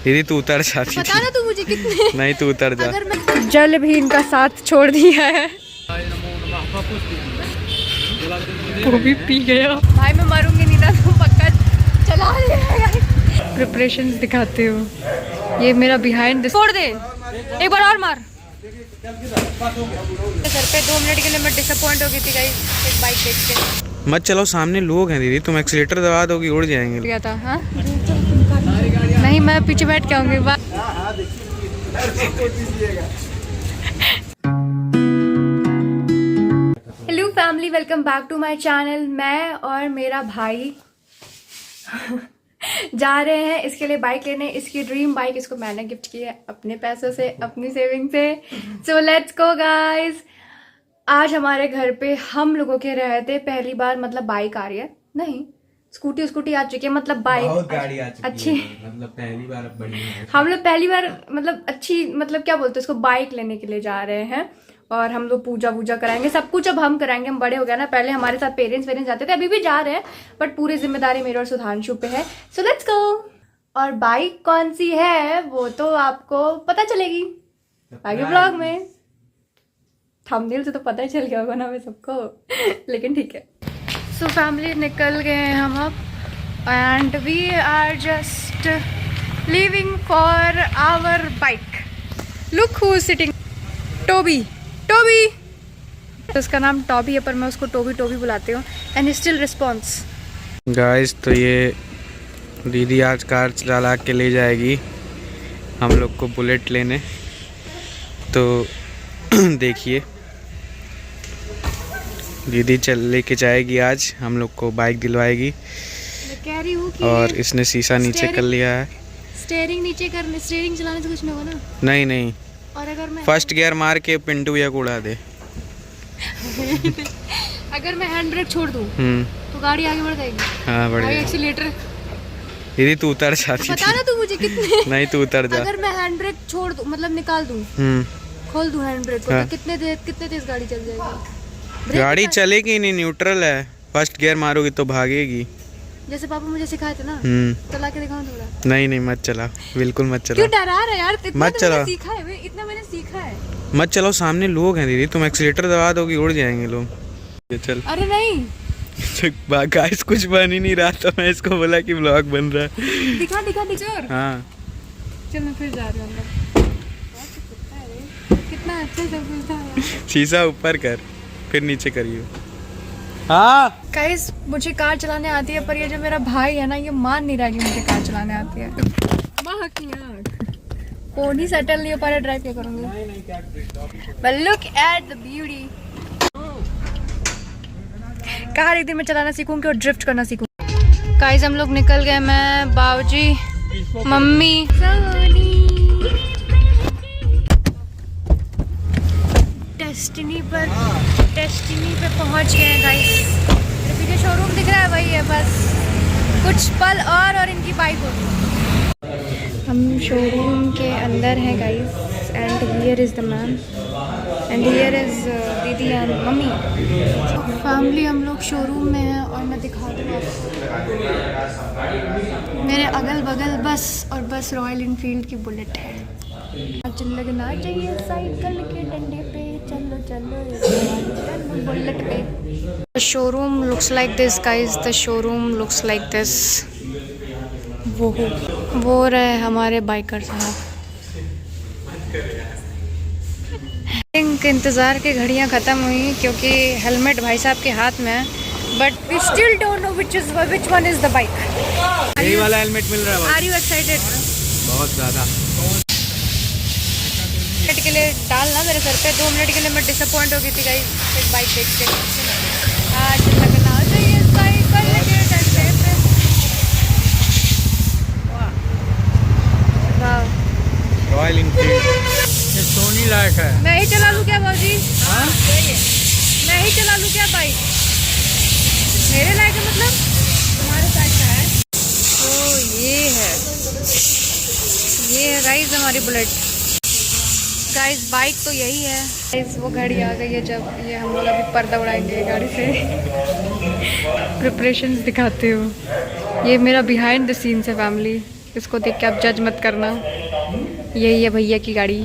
दीदी तू उतर जाती बता ना तू मुझे कितने। नहीं तू उतर जा। अगर मैं जल भी इनका साथ छोड़ दिया है, वो भी पी गया। भाई मैं मरूंगी नहीं ना, तुम पक्का चला रहे। प्रिपरेशंस दिखाते हो, ये मेरा बिहाइंड छोड़ दे, एक बार और मार। सर पे 2 मिनट के लिए मैं डिसअपॉइंट हो गई थी गाइस, एक बाइक देख के। मत चलाओ, सामने लोग हैं दीदी, तुम एक्सीलेटर दबा दोगी उड़ जाएंगे। गया था हाँ? नहीं मैं पीछे बैठ के आऊंगी। Hello family, welcome back to my channel. मैं और मेरा भाई जा रहे हैं इसके लिए बाइक लेने। इसकी ड्रीम बाइक इसको मैंने गिफ्ट की है अपने पैसों से, अपनी सेविंग से। So let's go guys. आज हमारे घर पे हम लोगों के रहते पहली बार मतलब बाइक आ रही है, नहीं स्कूटी आ चुकी है, मतलब बाइक बहुत गाड़ी आ चुकी अच्छी है, मतलब पहली बार अब बढ़िया है। हम लोग पहली बार मतलब अच्छी, मतलब क्या बोलते हैं उसको, बाइक लेने के लिए जा रहे हैं। और हम लोग पूजा वूजा कराएंगे, सब कुछ अब हम कराएंगे, हम बड़े हो गए ना। पहले हमारे साथ पेरेंट्स जाते थे, अभी भी जा रहे हैं, बट पूरी जिम्मेदारी मेरे और सुधांशु पे है। So let's go. और बाइक कौन सी है वो तो आपको पता चलेगी आगे ब्लॉग में। थंबनेल से तो पता ही चल गया होगा ना मैं सबको, लेकिन ठीक है। सो फैमिली निकल गए हैं हम अब, and we are just leaving for our bike. Look who is sitting, Toby. तो उसका नाम टॉबी है, पर मैं उसको टोबी बुलाती हूँ। And still response. गाइस तो ये दीदी आज कार चला के ले जाएगी हम लोग को बुलेट लेने, तो देखिए दीदी लेके जाएगी आज हम लोग को, बाइक दिलवाएगी। मैं कह रही हूँ कि और इसने शीशा नीचे कर लिया है। स्टीयरिंग नीचे करने, स्टीयरिंग चलाने से कुछ नहीं होगा ना? नहीं और अगर मैं फर्स्ट गियर मार के पिंटू या उड़ा दे। अगर मैं हैंड ब्रेक छोड़ दूँ तो गाड़ी आगे बढ़ जाएगी। हाँ बढ़ भाई जाएगी। एक्सीलेटर दीदी तू उतर जाती बता ना तू मुझे कितने। नहीं तू उतर जा। अगर मैं हैंड ब्रेक छोड़ दूँ, मतलब निकाल दूँ, खोल दूँ हैंड ब्रेक को, हाँ। तो कितने तेज गाड़ी चल जाएगी? गाड़ी चलेगी नहीं, न्यूट्रल है। फर्स्ट गियर मारोगी तो भागेगी। जैसे पापा मुझे सिखाए थे ना, चला के दिखाऊं थोड़ा। नहीं मत चला, बिल्कुल मत चला। क्यों डरा रहा है यार? इतना मत तो चला। मैंने सीखा है, इतना मैंने सीखा है। मत चलाओ, सामने लोग हैं दीदी, तुम एक्सीलेटर दबा दोगी उड़ जाएंगे लोग। ये चल। अरे नहीं गाइस कुछ बन ही नहीं रहा, तो मैं इसको बोला कि व्लॉग बन रहा है। दिखा हाँ चल मैं फिर जा रही हूँ अंदर। कितना अच्छा सब कुछ था। शीशा ऊपर कर, फिर नीचे करियो। हाँ गाइस मुझे कार चलाने आती है, पर ये जो मेरा भाई है ना, ये मान नहीं रहा कि मुझे कार चलाने आती है। फोन ही सेटल नहीं हो पा रहा, ड्राइव क्या करूँगी? But look at the beauty। Car एक दिन मैं चलाना सीखूंगी और ड्रिफ्ट करना सीखूंगी। गाइस हम लोग निकल गए, मैं, बाबूजी, मम्मी, डेस्टिनी पे पहुंच गए हैं गाइस। मेरे पीछे शोरूम दिख रहा है, वही है बस। कुछ पल और इनकी बाइक होगी। हम शोरूम के अंदर हैं guys, and here is the ma'am, and here is दीदी एंड मम्मी। फैमिली हम लोग शोरूम में हैं, और मैं दिखा दूँ मेरे अगल बगल बस और बस रॉयल इनफील्ड की बुलेट है। आज लगना चाहिए साइकिल के डंडे पे, चलो बुलेट पे। The showroom looks like this guys, the showroom looks like this। वो रहे हमारे बाइकर साहब। इनके इंतज़ार की घड़ियाँ ख़त्म हुई, क्योंकि हेलमेट भाई साहब के हाथ में है, but we still don't know which one is the bike। यही वाला हेलमेट मिल रहा है। Are you excited? बहुत ज़्यादा। मिनट के लिए डालना मेरे सर पे, 2 मिनट के लिए मैं डिसअपॉइंट हो गई थी गाइस एक बाइक देख के। आज लगना चाहिए साइकिल के डंडे पे। वाह रॉयल इनफील्ड ये सोनी लायक है। मैं ही चला लूँ क्या बाबूजी? हाँ मैं ही चला लूँ क्या बाइक? मेरे लायक है मतलब? तुम्हारे साइड का है। ओ ये है गाइस हमारी बुलेट। गाइस बाइक तो यही है गाइस। वो घड़ी आ गई है, जब ये हम लोग अभी पर्दा उड़ाएंगे गाड़ी से। प्रिपरेशंस दिखाते हो, ये मेरा बिहाइंड द सीन्स है फैमिली। इसको देख के आप जज मत करना। यही है भैया की गाड़ी।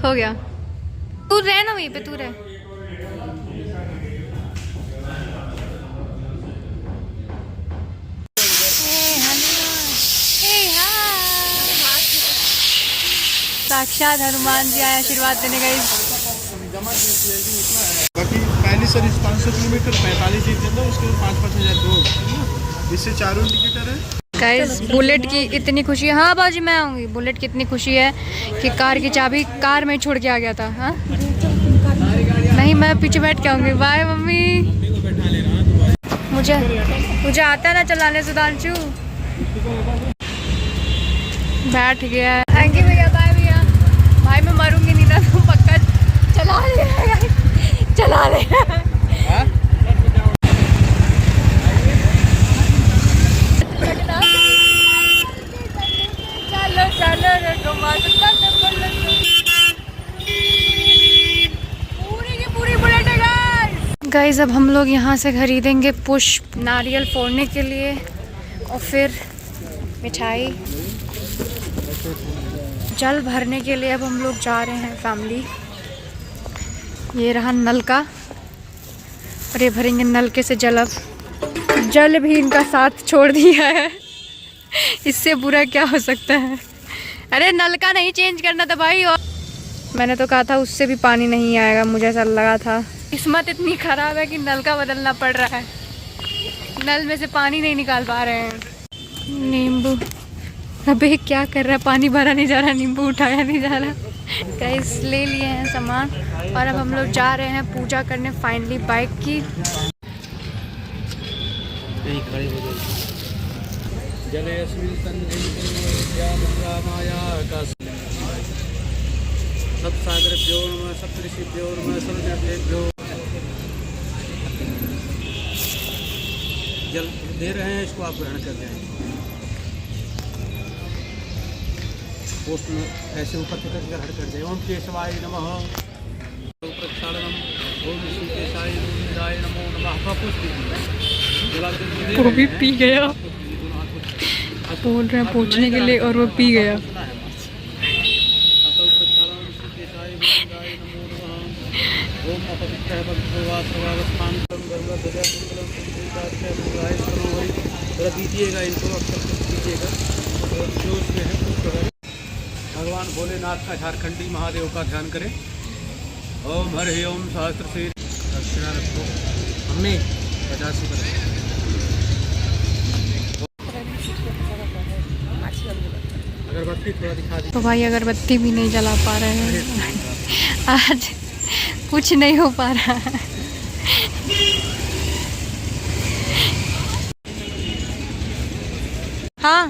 हो गया, तू रह ना वहीं पे, तू रह। साक्षात हनुमान जी आए आशीर्वाद देने गए। बाकी पहली सर्विस 500 किलोमीटर 45 दिन चल रहा है, उसके बाद 5-5 हज़ार दो, इससे 4 इंडिकेटर है। गाइस बुलेट की इतनी खुशी है। हाँ बाजी मैं आऊँगी। बुलेट की इतनी खुशी है कि कार की चाबी कार में छोड़ के आ गया था। हाँ नहीं, मैं पीछे बैठ के आऊँगी। Bye mummy. मुझे आता है ना चलाने सुधांशु। बैठ गया। थैंक यू भैया। बाय भैया। भाई मैं मरूंगी नहीं ना, तुम पक्का चला ले। चला ले। चलो चलो पूरी की पूरी बुलेट है गाइस। अब हम लोग यहाँ से खरीदेंगे पुष्प, नारियल फोड़ने के लिए और फिर मिठाई, जल भरने के लिए। अब हम लोग जा रहे हैं फैमिली। ये रहा नलका और ये भरेंगे नलके से जल। अब जल भी इनका साथ छोड़ दिया है। इससे बुरा क्या हो सकता है। अरे नलका नहीं चेंज करना था भाई। और मैंने तो कहा था उससे भी पानी नहीं आएगा, मुझे ऐसा लगा था। किस्मत इतनी खराब है कि नलका बदलना पड़ रहा है। नल में से पानी नहीं निकाल पा रहे हैं। नींबू, अबे क्या कर रहा है, पानी भरा नहीं जा रहा, नींबू उठाया नहीं जा रहा। गाइस ले लिए हैं सामान और अब हम लोग जा रहे हैं पूजा करने फाइनली बाइक की। जल दे रहे हैं, इसको आप ग्रहण कर जाएंगे। पोस्ट में ऐसे ऊपर से ग्रहण कर जाए। ओम केशवाय नमः, प्रक्षालनम, ओम ऋषिकेशाय नमो नमः। वो भी पी गया, बोल रहे हैं पूछने के लिए और वो पी गया। दीजिएगा इनको, दीजिएगा जोश में है। भगवान भोलेनाथ का, झारखंडी महादेव का ध्यान करें। ओम हरि ओम सहस्त्र से दक्षिणा रखो। हमने 50 रुपये। अगरबत्ती थोड़ा दिखा दी। तो भाई अगरबत्ती भी नहीं जला पा रहे हैं। आज कुछ नहीं हो पा रहा है। हाँ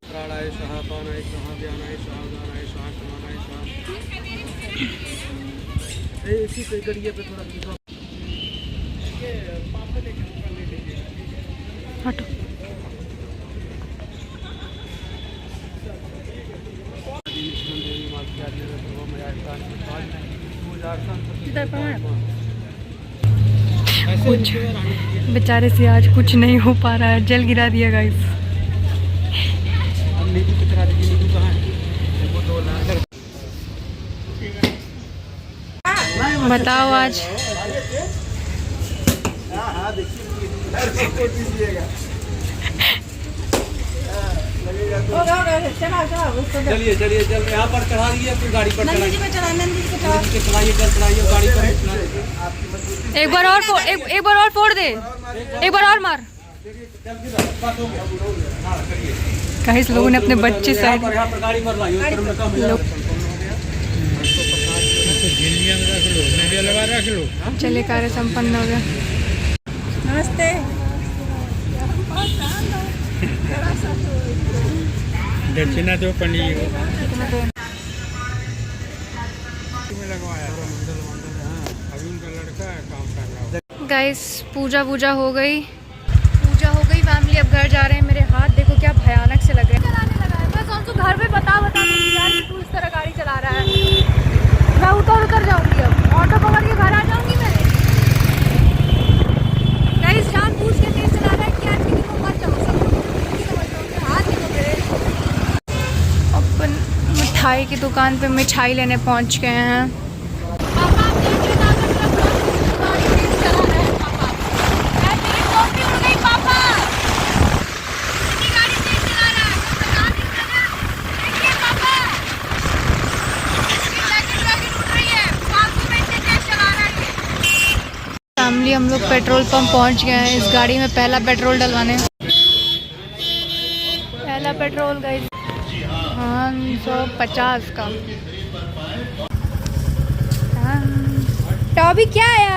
प्राणाय स्वाहा, पानाय स्वाहा, व्यानाय स्वाहा, उदानाय स्वाहा, समानाय स्वाहा। इसी पे गड़िए पे थोड़ा दिखा। हटो। कुछ बेचारे से आज कुछ नहीं हो पा रहा है, जल गिरा दिया गाइस। बताओ आज चलिए चलिए चल, यहाँ पर चढ़ा दिए, फिर गाड़ी पर चढ़ाइए, चढ़ाइए गाड़ी पर। एक बार और फोड़ दे, एक बार और मार। गाइस लोगों ने अपने बच्चे साइड चले कार्य संपन्न हो गया। नमस्ते। दक्षिणा तो पंडित गाइस पूजा वूजा हो गई। पूजा अब घर जा रहे हैं। मेरे हाथ देखो क्या भयानक से लग रहे हैं। चलाने लगा है बस हमको घर में बता यार तू इस तरह गाड़ी चला रहा है। मैं उतर जाऊंगी, अब ऑटो पकड़ के घर आ जाऊंगी मैं। गाइस जानबूझ के तेज चला रहा है क्या, किसी को मत जाओ, सब लोग हाथ निकल रहे। अपन मिठाई की दुकान पे मिठाई लेने पहुंच गए हैं। फैमिली हम लोग पेट्रोल पंप पहुंच गए हैं। इस गाड़ी में पहला पेट्रोल डलवाने, पहला पेट्रोल गाइस 550 का। टॉबी क्या आया?